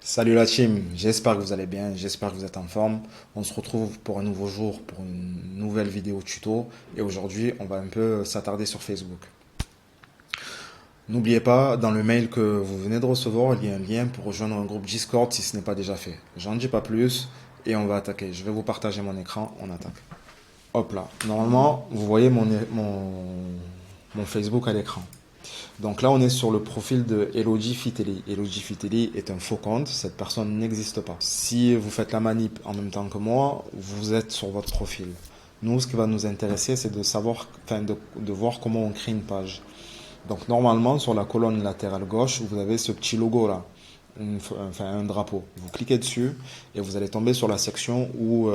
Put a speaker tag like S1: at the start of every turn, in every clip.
S1: Salut la team, j'espère que vous allez bien, j'espère que vous êtes en forme. On se retrouve pour un nouveau jour, pour une nouvelle vidéo tuto. Et aujourd'hui, on va un peu s'attarder sur Facebook. N'oubliez pas, dans le mail que vous venez de recevoir, il y a un lien pour rejoindre un groupe Discord si ce n'est pas déjà fait. J'en dis pas plus et on va attaquer. Je vais vous partager mon écran, on attaque. Hop là. Normalement, vous voyez mon Facebook à l'écran. Donc là, on est sur le profil de Elodie Fitelli. Elodie Fitelli est un faux compte, cette personne n'existe pas. Si vous faites la manip en même temps que moi, vous êtes sur votre profil. Nous, ce qui va nous intéresser, c'est de savoir, de voir comment on crée une page. Donc normalement, sur la colonne latérale gauche, vous avez ce petit logo là, un drapeau. Vous cliquez dessus et vous allez tomber sur la section où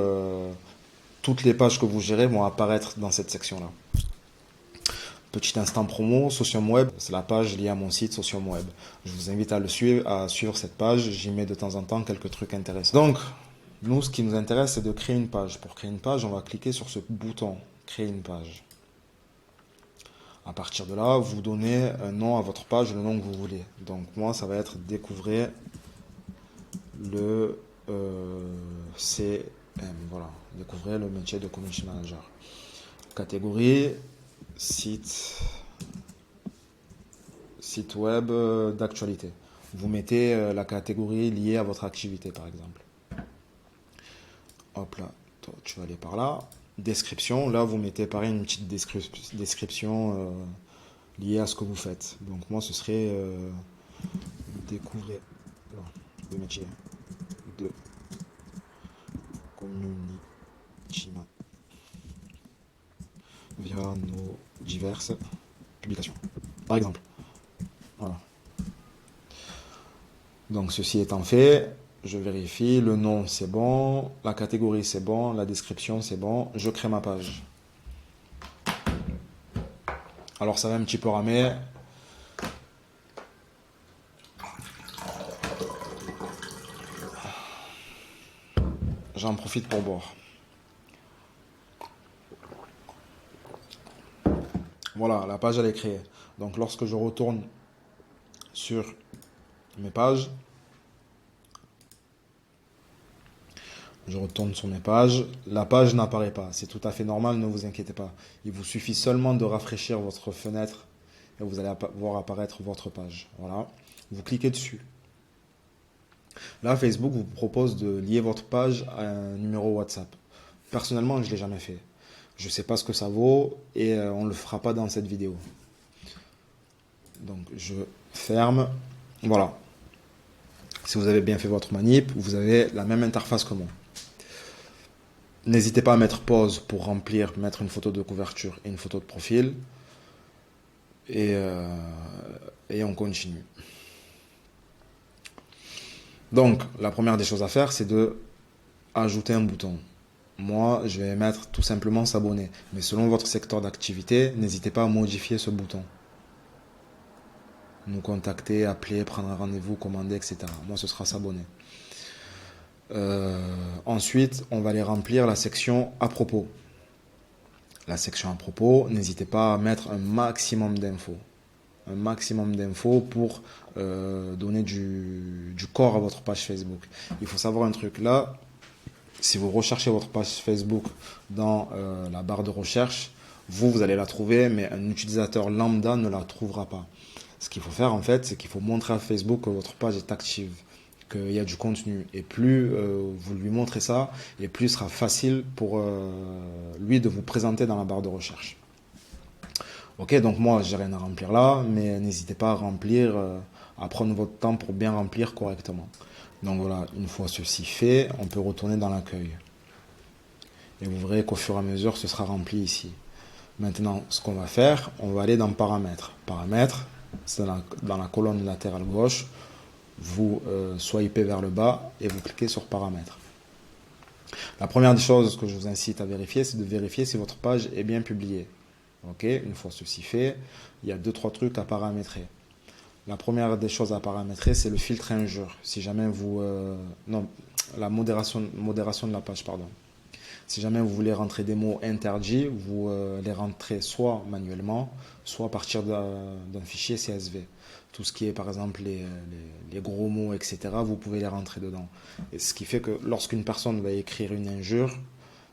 S1: toutes les pages que vous gérez vont apparaître dans cette section là. Petit instant promo, Socium Web, c'est la page liée à mon site Socium Web. Je vous invite à suivre cette page, j'y mets de temps en temps quelques trucs intéressants. Donc, nous, ce qui nous intéresse, c'est de créer une page. Pour créer une page, on va cliquer sur ce bouton, créer une page. À partir de là, vous donnez un nom à votre page, le nom que vous voulez. Donc, moi, ça va être découvrir le CM. Voilà, découvrir le métier de community manager. Catégorie, site web d'actualité. Vous mettez la catégorie liée à votre activité, par exemple. Hop là, toi, tu vas aller par là. Description, là vous mettez pareil une petite description liée à ce que vous faites. Donc moi ce serait découvrir le métier de community via nos diverses publications. Par exemple. Voilà. Donc ceci étant fait, je vérifie, le nom c'est bon, la catégorie c'est bon, la description c'est bon, je crée ma page. Alors ça va un petit peu ramer. J'en profite pour boire. Voilà, la page elle est créée. Donc lorsque je retourne sur mes pages, la page n'apparaît pas. C'est tout à fait normal, ne vous inquiétez pas. Il vous suffit seulement de rafraîchir votre fenêtre et vous allez voir apparaître votre page. Voilà. Vous cliquez dessus. Là, Facebook vous propose de lier votre page à un numéro WhatsApp. Personnellement, je ne l'ai jamais fait. Je ne sais pas ce que ça vaut et on ne le fera pas dans cette vidéo. Donc, je ferme. Voilà. Si vous avez bien fait votre manip, vous avez la même interface que moi. N'hésitez pas à mettre pause pour mettre une photo de couverture et une photo de profil. Et, euh, et on continue. Donc, la première des choses à faire, c'est de ajouter un bouton. Moi, je vais mettre tout simplement s'abonner. Mais selon votre secteur d'activité, n'hésitez pas à modifier ce bouton. Nous contacter, appeler, prendre un rendez-vous, commander, etc. Moi, ce sera s'abonner. Ensuite, on va aller remplir la section à propos. La section à propos, n'hésitez pas à mettre un maximum d'infos. Un maximum d'infos pour donner du corps à votre page Facebook. Il faut savoir un truc là, si vous recherchez votre page Facebook dans la barre de recherche, vous allez la trouver, mais un utilisateur lambda ne la trouvera pas. Ce qu'il faut faire en fait, c'est qu'il faut montrer à Facebook que votre page est active, qu'il y a du contenu. Et plus vous lui montrez ça, et plus il sera facile pour lui de vous présenter dans la barre de recherche. Ok, donc moi j'ai rien à remplir là, mais n'hésitez pas à remplir, à prendre votre temps pour bien remplir correctement. Donc voilà, une fois ceci fait, on peut retourner dans l'accueil. Et vous verrez qu'au fur et à mesure, ce sera rempli ici. Maintenant, ce qu'on va faire, on va aller dans paramètres. Paramètres, c'est dans la colonne latérale gauche. Vous swipez vers le bas et vous cliquez sur paramètres. La première des choses que je vous incite à vérifier, c'est de vérifier si votre page est bien publiée. Ok, une fois ceci fait, il y a 2-3 trucs à paramétrer. La première des choses à paramétrer, c'est le filtre injure. Si jamais vous... non, la modération de la page, pardon. Si jamais vous voulez rentrer des mots interdits, vous les rentrez soit manuellement, soit à partir d'un fichier CSV. tout ce qui est par exemple les gros mots, etc., vous pouvez les rentrer dedans. Et ce qui fait que lorsqu'une personne va écrire une injure,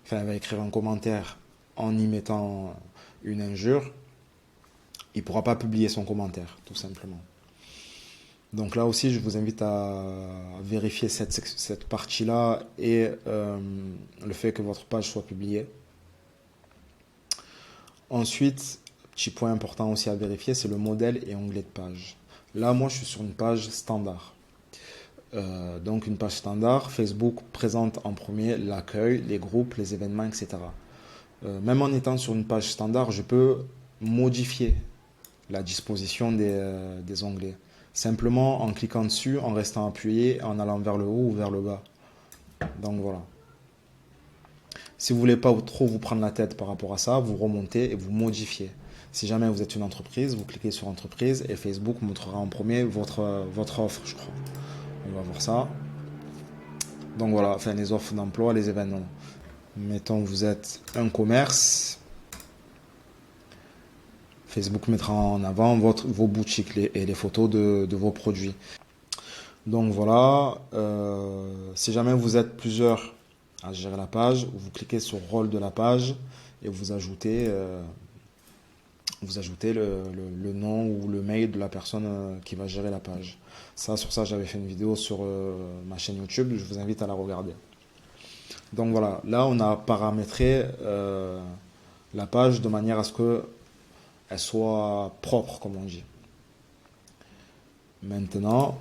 S1: enfin elle va écrire un commentaire en y mettant une injure, il ne pourra pas publier son commentaire, tout simplement. Donc là aussi, je vous invite à vérifier cette partie-là et le fait que votre page soit publiée. Ensuite, petit point important aussi à vérifier, c'est le modèle et onglet de page. Là, moi, je suis sur une page standard. Donc une page standard, Facebook présente en premier l'accueil, les groupes, les événements, etc. Même en étant sur une page standard, je peux modifier la disposition des onglets. Simplement en cliquant dessus, en restant appuyé, en allant vers le haut ou vers le bas. Donc voilà. Si vous voulez pas trop vous prendre la tête par rapport à ça, vous remontez et vous modifiez. Si jamais vous êtes une entreprise, vous cliquez sur entreprise et Facebook montrera en premier votre offre, je crois. On va voir ça. Donc voilà, enfin les offres d'emploi, les événements. Mettons que vous êtes un commerce. Facebook mettra en avant vos boutiques et les photos de vos produits. Donc voilà, si jamais vous êtes plusieurs à gérer la page, vous cliquez sur rôle de la page et vous ajoutez le nom ou le mail de la personne qui va gérer la page. Sur ça, j'avais fait une vidéo sur ma chaîne YouTube, je vous invite à la regarder. Donc voilà, là on a paramétré la page de manière à ce qu'elle soit propre, comme on dit. Maintenant,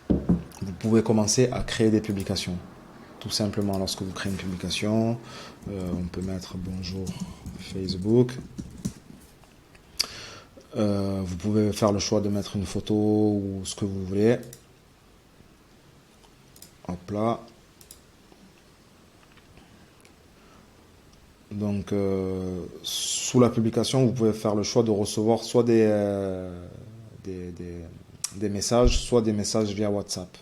S1: vous pouvez commencer à créer des publications. Tout simplement, lorsque vous créez une publication, on peut mettre bonjour Facebook. Vous pouvez faire le choix de mettre une photo ou ce que vous voulez. Hop là. Donc, sous la publication, vous pouvez faire le choix de recevoir soit des messages, soit des messages via WhatsApp.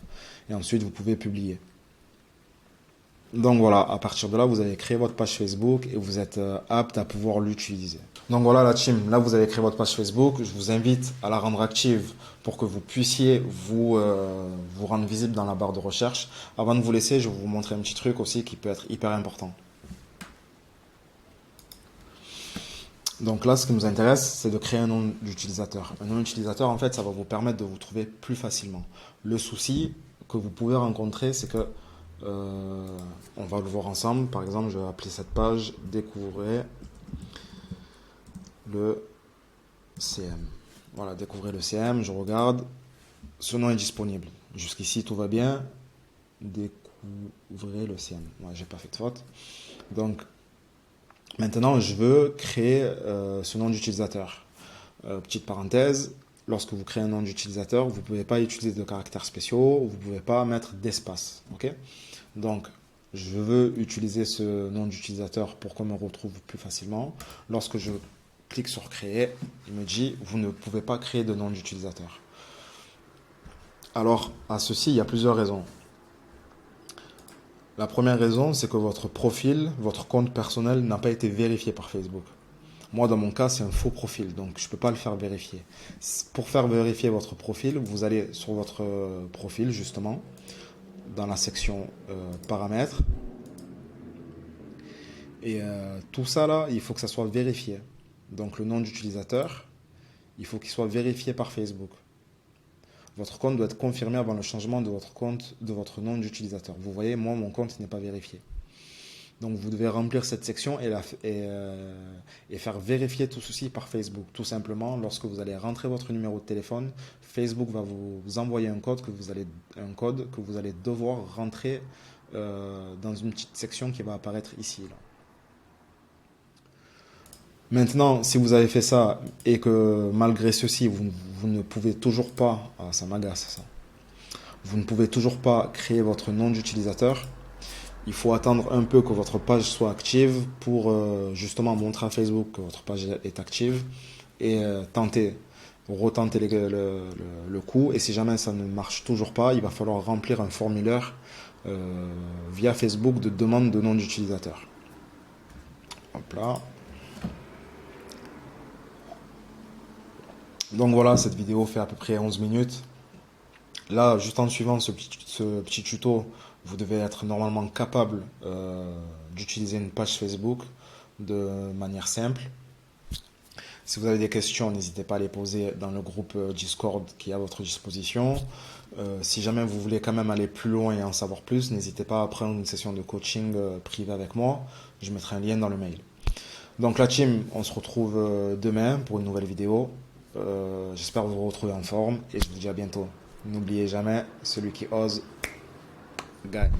S1: Et ensuite, vous pouvez publier. Donc voilà, à partir de là, vous avez créé votre page Facebook et vous êtes apte à pouvoir l'utiliser. Donc voilà la team, là vous avez créé votre page Facebook. Je vous invite à la rendre active pour que vous puissiez vous rendre visible dans la barre de recherche. Avant de vous laisser, je vais vous montrer un petit truc aussi qui peut être hyper important. Donc là, ce qui nous intéresse, c'est de créer un nom d'utilisateur. Un nom d'utilisateur, en fait, ça va vous permettre de vous trouver plus facilement. Le souci que vous pouvez rencontrer, c'est que on va le voir ensemble. Par exemple, je vais appeler cette page Découvrez le CM. Voilà, Découvrez le CM. Je regarde. Ce nom est disponible. Jusqu'ici, tout va bien. Découvrez le CM. Ouais, j'ai pas fait de faute. Donc, maintenant, je veux créer ce nom d'utilisateur. Petite parenthèse. Lorsque vous créez un nom d'utilisateur, vous ne pouvez pas utiliser de caractères spéciaux, vous ne pouvez pas mettre d'espace. Okay, donc, je veux utiliser ce nom d'utilisateur pour qu'on me retrouve plus facilement. Lorsque je clique sur créer, il me dit vous ne pouvez pas créer de nom d'utilisateur. Alors, à ceci, il y a plusieurs raisons. La première raison, c'est que votre profil, votre compte personnel n'a pas été vérifié par Facebook. Moi, dans mon cas, c'est un faux profil, donc je ne peux pas le faire vérifier. Pour faire vérifier votre profil, vous allez sur votre profil, justement, dans la section paramètres. Et tout ça, là, il faut que ça soit vérifié. Donc, le nom d'utilisateur, il faut qu'il soit vérifié par Facebook. Votre compte doit être confirmé avant le changement de votre compte, de votre nom d'utilisateur. Vous voyez, moi, mon compte n'est pas vérifié. Donc vous devez remplir cette section et faire vérifier tout ceci par Facebook. Tout simplement, lorsque vous allez rentrer votre numéro de téléphone, Facebook va vous envoyer un code que vous allez devoir rentrer dans une petite section qui va apparaître ici. Là. Maintenant, si vous avez fait ça et que malgré ceci, vous ne pouvez toujours pas... Ah, ça m'agace ça. Vous ne pouvez toujours pas créer votre nom d'utilisateur. Il faut attendre un peu que votre page soit active pour justement montrer à Facebook que votre page est active et retenter le coup. Et si jamais ça ne marche toujours pas, il va falloir remplir un formulaire via Facebook de demande de nom d'utilisateur. Hop là. Donc voilà, cette vidéo fait à peu près 11 minutes. Là, juste en suivant ce petit tuto, vous devez être normalement capable d'utiliser une page Facebook de manière simple. Si vous avez des questions, n'hésitez pas à les poser dans le groupe Discord qui est à votre disposition. Si jamais vous voulez quand même aller plus loin et en savoir plus, n'hésitez pas à prendre une session de coaching privé avec moi. Je mettrai un lien dans le mail. Donc la team, on se retrouve demain pour une nouvelle vidéo. J'espère vous retrouver en forme et je vous dis à bientôt. N'oubliez jamais, celui qui ose gagne.